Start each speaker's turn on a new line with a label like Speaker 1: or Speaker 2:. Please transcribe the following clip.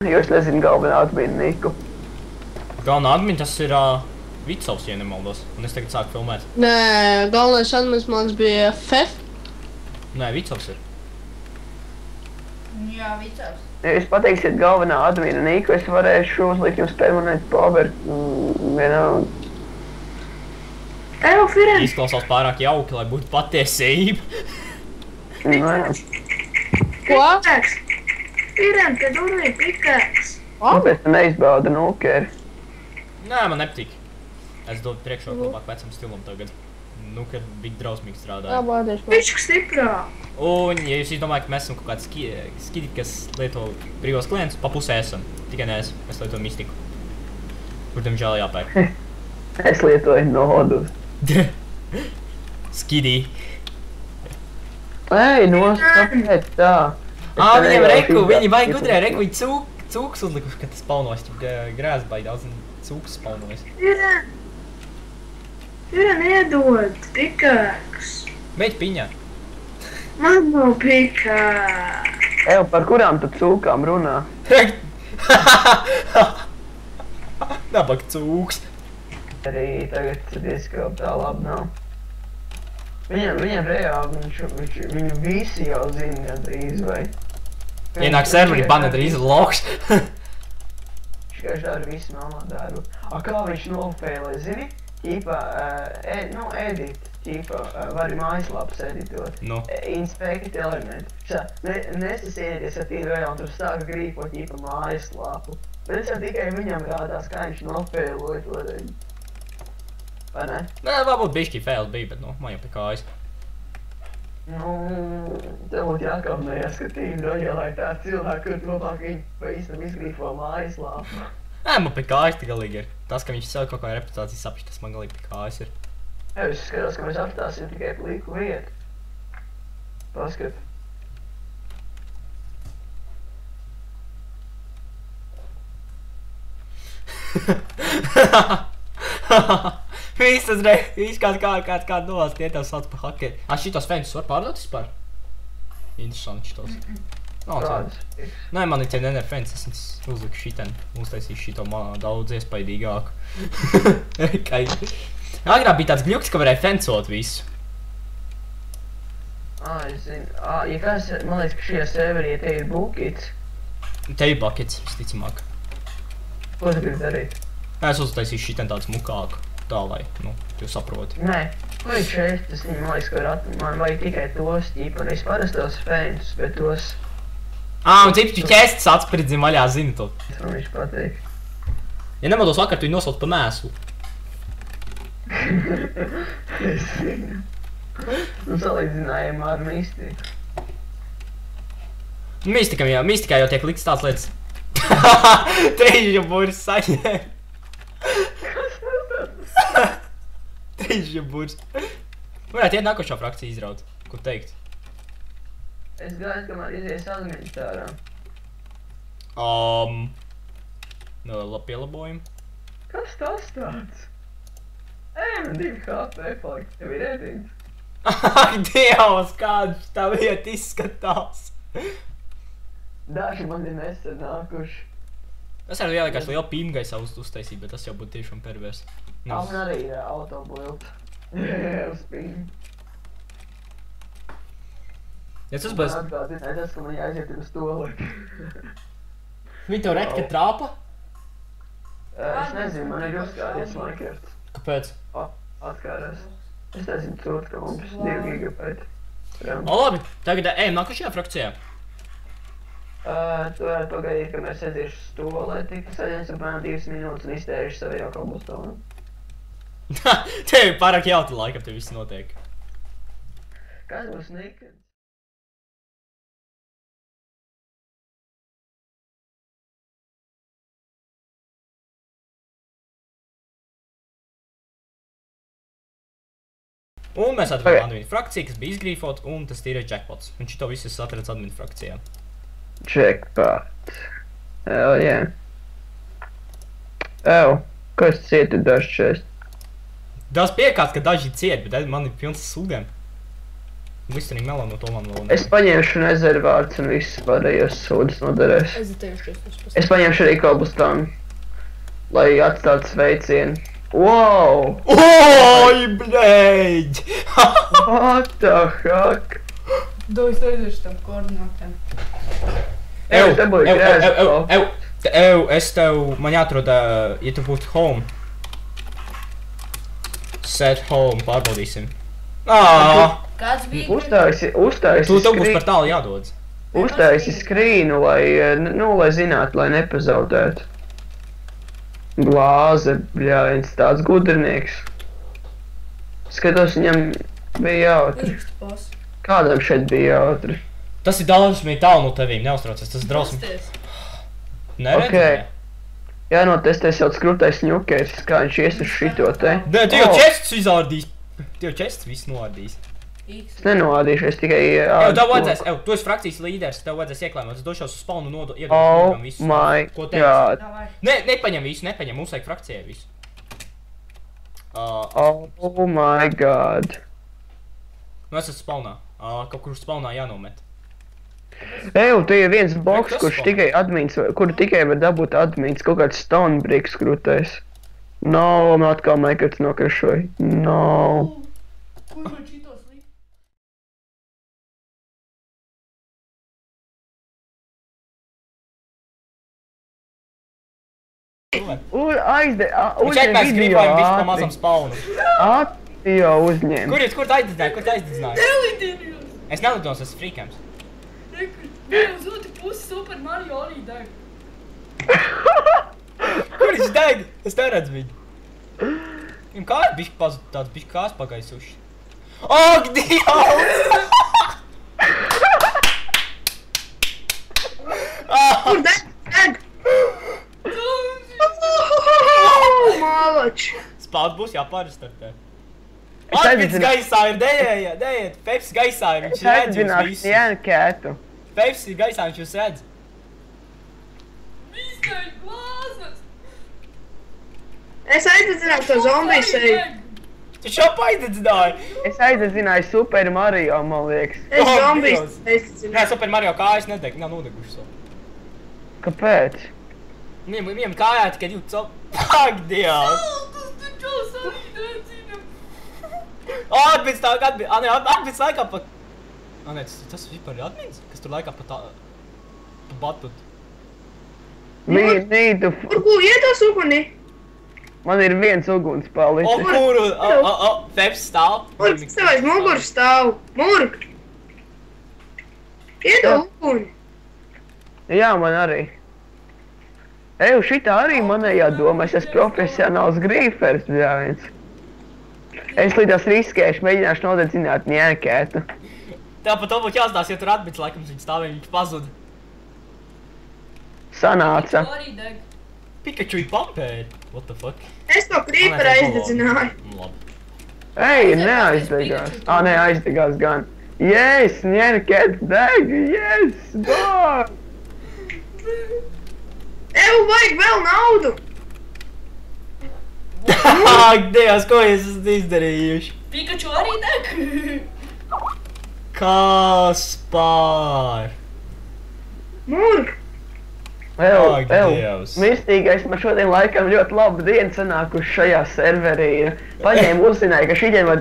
Speaker 1: Jo es nezinu galvenā adminu Niku.
Speaker 2: Galvenā admina tas ir Vicovs, ja nemaldos. Un es tagad sāku filmēt.
Speaker 3: Nē, galvenais admins man bija Fef.
Speaker 2: Nē, Vicovs ir.
Speaker 4: Jā, Vicovs.
Speaker 1: Ja jūs pateiksiet galvenā adminu Niku, es varēšu uzlikt jums permanentu power. Vienalga. Evo, Firen!
Speaker 2: Izklausās pārāk jauki, lai būtu patiesība.
Speaker 1: Nē.
Speaker 3: Ko?
Speaker 4: Pikāks! Firen, te durvī pikāks!
Speaker 1: Kāpēc tu neizbauda nukeri?
Speaker 2: Nē, man nepatīk. Es dodu priekšroku labāk vecam stilam tagad. Nu, ka bija drausmīgi
Speaker 3: Jā,
Speaker 2: strādāja.
Speaker 3: bādēšu.
Speaker 4: Pičku stiprā!
Speaker 2: Un, ja jūs izdomājat, ka mēs esam kaut kāds skidi, kas lieto brīvos klientus, pa pusē esam. Tikai ne es. Mēs lietojam mistiku. Kur diemžēl jāpērk.
Speaker 1: Es lietoju nodus.
Speaker 2: Skidī.
Speaker 1: Ej, kāpēc tā?
Speaker 2: Viņiem reku, viņi vajag gudrē, reku, viņi cūks uzlikuši, ka tas spaunojas. Grēs baigi daudz cūks spaunojas.
Speaker 4: Firen, iedod! Pikāks!
Speaker 2: Beidz piņā.
Speaker 4: Man nav pikāks!
Speaker 1: Ev, par kurām tu cūkām runā?
Speaker 2: Nabaga cūks.
Speaker 1: Arī tagad diezgan tā labi nav. Viņam reāli, viņu visi jau zina gandrīz, vai?
Speaker 2: Ienāk serveri, bana drīz loks.
Speaker 1: Viņš kā dara visu mamā darbu. Kā viņš nofēlē, zini? Ķīpā, edit, ķīpā, vari mājaslapas editot.
Speaker 2: Nu.
Speaker 1: Inspect elementi. Nesasieties ar tīri vēl un tur sāk grīpot ķīpā mājaslapu. Bet es jau tikai viņam rādās, kā viņš nofēloja to reģi. Vai ne?
Speaker 2: Nē, varbūt bišķi fail bija, bet, man jau pie kājas.
Speaker 1: Tev būtu jākaunējās, ka tīm doļa, lai tā cilvēki, kur labāk viņi pa īstam izgrīfo mājaslāpu.
Speaker 2: Nē, man pie kājas tik galīgi ir. Tas, ka viņš sev kaut kā reputācijas sapši, tas man galīgi pie kājas ir.
Speaker 1: Es skatos, ka mēs apstāsim tikai pliku vietu. Paskat.
Speaker 2: Viss kāds novās, tie tev sauc par hakeri. Šitos fentus var pārdot vispār? Interesanti šitos. Nē, man ir tie nener fentus, es uzliku šiten, uztaisīšu šito daudz iespaidīgāku. Agrāk bija tāds gļuks, ka varēja fencot visu.
Speaker 1: Es zinu. Ja kāds, man liekas, ka šajā serverī, ja te ir buckets.
Speaker 2: Te ir buckets, visticamāk.
Speaker 1: Ko tu gribi darīt?
Speaker 2: Es uztaisīšu šiten tāds mukāku. Tā, lai, tu saproti.
Speaker 1: Nē, ko ir šeit, tas man liekas, ka man vajag tikai tos, ķipa, nevis parastos fentus, bet tos...
Speaker 2: Un cipķu ķēstis atspridzi maļā zina to.
Speaker 1: Man viņš patīk.
Speaker 2: Ja nemaldos vakar, tu viņu nosauc pa mēslu.
Speaker 1: Es zinu. Salīdzinājumā ar mistiku.
Speaker 2: Mistikā jau tiek likts tāds lietas. Trīža buris saņēma. Trīža buris. Varētu iet nākošā frakcija izraut. Ko teikt?
Speaker 1: Es gāju, kamēr izies administrārā.
Speaker 2: Labi pielabojumi.
Speaker 1: Kas tas tāds? Man 2 HP palikt, tev ir rētings.
Speaker 2: Ak, Dievs, kāds tā vieta izskatās.
Speaker 1: Daži man ir nesen nākuši.
Speaker 2: Es arī ielikašu lielu pīmgaisā uztaisīt, bet tas jau būtu tiešām pervers.
Speaker 1: Man arī ir autobuilt. Uz pīm.
Speaker 2: Ja tas būs...
Speaker 1: Atgādināja tas, ka man jāaiziet uz toleti.
Speaker 2: Viņi tev ret, ka trāpa?
Speaker 1: Es nezinu, man ir uzkāries Minecraft.
Speaker 2: Kāpēc?
Speaker 1: Atkārās. Es nezinu, curt, ka mums 2 gigabaiti.
Speaker 2: Labi, tagad ejam nākošajā frakcijā.
Speaker 1: Tu varētu pagaidīt, ka mēs sēdīšu uz toleti, ka saņems apmēram 2 minūtes un iztērīšu savu jau kombustonu.
Speaker 2: Tev ir pārāk jautri laikam, tev viss notiek.
Speaker 1: Kas būs Nikens?
Speaker 2: Un mēs atradām adminu frakciju, kas bija izgrīfot, un tas ir jackpots. Un šito visu es atradu adminu frakcijā.
Speaker 1: Jackpot. Hell yeah. Ko es cietu dažs čest?
Speaker 2: Tas piekāds, ka daži ciet, bet man ir pilns slugiem. Viss arī melā no to man vēl
Speaker 1: Es paņemšu nezervārds un viss pārējos sūdas noderēs.
Speaker 3: Aizdējušies.
Speaker 1: Es paņemšu arī cobblestone, lai atstātu sveicienu. Wow!
Speaker 2: Oi, bļēģ!
Speaker 1: What the fuck?
Speaker 3: Dojas aizvirš tam koordinātēm.
Speaker 2: Es tev, man jāatrod, ja tu būtu home. Set home, pārbaudīsim.
Speaker 3: Kāds bija?
Speaker 1: Uztaisi
Speaker 2: Tev būs par tālu jādodas.
Speaker 1: Uztaisi skrīnu, lai zinātu, lai nepazaudētu. Glāze, bļāviens, tāds gudrinieks. Skatos, viņam bija jautri. Kādam šeit bija jautri?
Speaker 2: Tas ir drausmīgi tālu no tevīm, neuztraucies, tas ir drausmīgi. Neredzi?
Speaker 1: Jānotestē sauc krūtais ņukers, kā viņš ies uz šito te.
Speaker 2: Nē, tu jau čests izārdīs. Tu jau čests viss noārdīs.
Speaker 1: Es nenoādīšu, es tikai
Speaker 2: Tev vajadzēs, tu esi frakcijas līderis, tev vajadzēs ieklēmot, es došos uz spawnu iedošu
Speaker 1: Oh
Speaker 2: visu.
Speaker 1: my
Speaker 2: Ko
Speaker 1: god.
Speaker 2: Nepaņem visu, mums vajag frakcijai visu.
Speaker 1: Oh my god.
Speaker 2: Nu es esmu spawnā, kaut kur spawnā jānomet.
Speaker 1: Te ir viens boks,
Speaker 2: kas
Speaker 1: kurš
Speaker 2: spawn?
Speaker 1: tikai admins, kuru tikai var dabūt admins, kaut kāds stone bricks krūtais. No, man atkal Minecrafts nokrašoja. No.
Speaker 3: Kur man šitos likt?
Speaker 2: Viņš atmēs gribojam visu pa mazam spawnu.
Speaker 1: Atjo uzņem.
Speaker 2: Kur tu aizdedzināji?
Speaker 3: Nelidinījos!
Speaker 2: Es nelidos, es frīkams.
Speaker 3: Uz otru pusi Super Mario arī deg.
Speaker 2: Kur viņš deg? Es neredzu viņu. Viņam kā ir tāds bišķi kās pagaisuši. Ak, Dievs!
Speaker 4: Kur deg? Malač.
Speaker 2: Spād būs jāpārstartē.
Speaker 1: Es
Speaker 2: Atpits
Speaker 1: aizdzinu-
Speaker 2: gaisā ir, dējiet, Peps gaisā ir, viņš
Speaker 1: Es
Speaker 2: redz jūs
Speaker 1: aizdzināšu
Speaker 2: visus.
Speaker 1: Jānkētu.
Speaker 2: Peps ir gaisā, viņš jūs redz.
Speaker 3: Visai glāzes!
Speaker 4: Es aizdedzināju to zombiju seju.
Speaker 2: Tu šo paizdedzināji.
Speaker 1: Es aizdzināju Super Mario, man liekas.
Speaker 4: Es
Speaker 2: Oh,
Speaker 4: zombiju
Speaker 2: Dievs.
Speaker 4: aizdedzināju.
Speaker 2: Nē, Super Mario kājas nedeg, nav nodeguši savu.
Speaker 1: Kāpēc?
Speaker 2: Viņam kājā tikai 2 cop. Ak, Dievs!
Speaker 3: Tas taču arī nedzina.
Speaker 2: Atpits tā, atpits laikā pa... Nē, tas vispār ir admins, kas tur laikā pa tā... Pa batut.
Speaker 1: Nīdu,
Speaker 4: Kur ietos uguni?
Speaker 1: man ir viens uguns palicis.
Speaker 2: O, kuru? Peps stāv.
Speaker 4: Murg, tev aiz muguru stāv. Murg! Iedod uguni.
Speaker 1: Jā, man arī. Šitā arī manējā doma, es esmu profesionāls grīfers, bļāviens. Es līdās riskēšu, mēģināšu nodedzināt Jānkētu.
Speaker 2: Tev pat to būtu jāstāst, ja tur atbits laikam viņš stāvēja, viņš pazuda.
Speaker 1: Sanāca.
Speaker 3: Arī deg.
Speaker 2: Pikachu ir pampēri. What the fuck?
Speaker 4: Es to krīperu aizdedzināju.
Speaker 2: Labi.
Speaker 1: Neaizdegās. Nē, aizdegās gan. Yes, Jānkēt deg, yes, dog!
Speaker 4: Vajag vēl naudu.
Speaker 2: Ak, Dievs, ko jūs esat izdarījuši?
Speaker 3: Pikachu arī deg.
Speaker 2: Kaspar!
Speaker 4: Murg!
Speaker 2: Ak, Dievs.
Speaker 1: Mistīgais, man šodien laikam ļoti laba diena sanākuši šajā serverī. Paņēmu uzzināju, ka šitien var